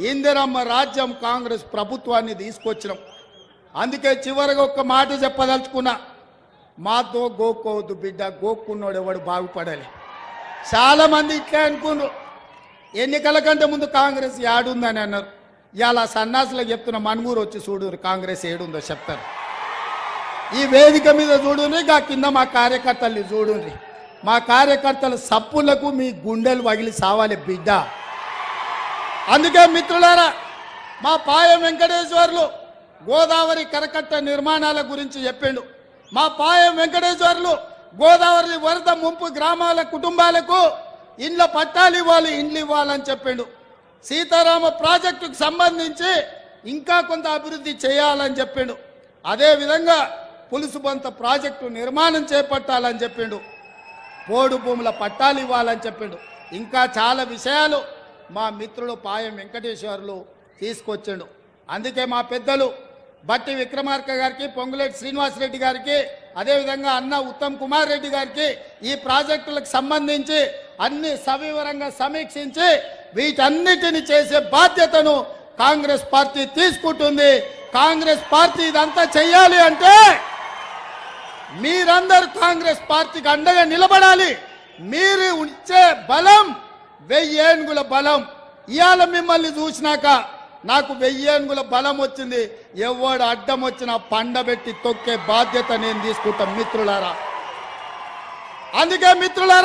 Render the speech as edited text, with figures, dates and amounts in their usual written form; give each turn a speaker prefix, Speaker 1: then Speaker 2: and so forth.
Speaker 1: ఇందిరమ్మ రాజ్యం కాంగ్రెస్ ప్రభుత్వాన్ని తీసుకొచ్చినాం. అందుకే చివరిగా ఒక్క మాట చెప్పదలుచుకున్నా, మాతో గోక్కోవద్దు బిడ్డ, గోక్కున్నాడు ఎవడు బాగుపడాలి. చాలా మంది ఇట్లా అనుకున్నారు, ఎన్నికల కంటే ముందు కాంగ్రెస్ ఏడుందని అన్నారు. ఇలా సన్నాసులకు చెప్తున్న మనుగూరు వచ్చి చూడు కాంగ్రెస్ ఏడుందో చెప్తారు. ఈ వేదిక మీద చూడుని, గా కింద మా కార్యకర్తల్ని చూడుని. మా కార్యకర్తల సప్పులకు మీ గుండెలు వగిలి సావాలి బిడ్డ. అందుకే మిత్రులారా, మా పాయ వెంకటేశ్వర్లు గోదావరి కరకట్ట నిర్మాణాల గురించి చెప్పిండు. మా పాయ వెంకటేశ్వర్లు గోదావరి వరద ముంపు గ్రామాల కుటుంబాలకు ఇండ్ల పట్టాలు ఇవ్వాలి, ఇండ్లు ఇవ్వాలని చెప్పిండు. సీతారామ ప్రాజెక్టుకు సంబంధించి ఇంకా కొంత అభివృద్ధి చేయాలని చెప్పిండు. అదేవిధంగా పులుసుబంత ప్రాజెక్టు నిర్మాణం చేపట్టాలని చెప్పిండు. పోడు భూముల పట్టాలు ఇవ్వాలని చెప్పిండు. ఇంకా చాలా విషయాలు మా మిత్రుడు పాయం వెంకటేశ్వర్లు తీసుకొచ్చిండు. అందుకే మా పెద్దలు బట్టి విక్రమార్క గారికి, పొంగులేటి శ్రీనివాసరెడ్డి గారికి, అదేవిధంగా అన్న ఉత్తమ్ కుమార్ రెడ్డి గారికి ఈ ప్రాజెక్టులకు సంబంధించి అన్ని సవివరంగా సమీక్షించి వీటన్నిటిని చేసే బాధ్యతను కాంగ్రెస్ పార్టీ తీసుకుంటుంది. కాంగ్రెస్ పార్టీ ఇదంతా చెయ్యాలి అంటే మీరందరూ కాంగ్రెస్ పార్టీకి అండగా నిలబడాలి. మీరు ఇచ్చే బలం 1000 ఏనుగుల బలం. ఇవాళ మిమ్మల్ని చూసినాక నాకు 1000 ఏనుగుల బలం వచ్చింది. ఎవడు అడ్డం వచ్చినా పండబెట్టి తొక్కే బాధ్యత నేను తీసుకుంటాం మిత్రులారా. అందుకే మిత్రులారా,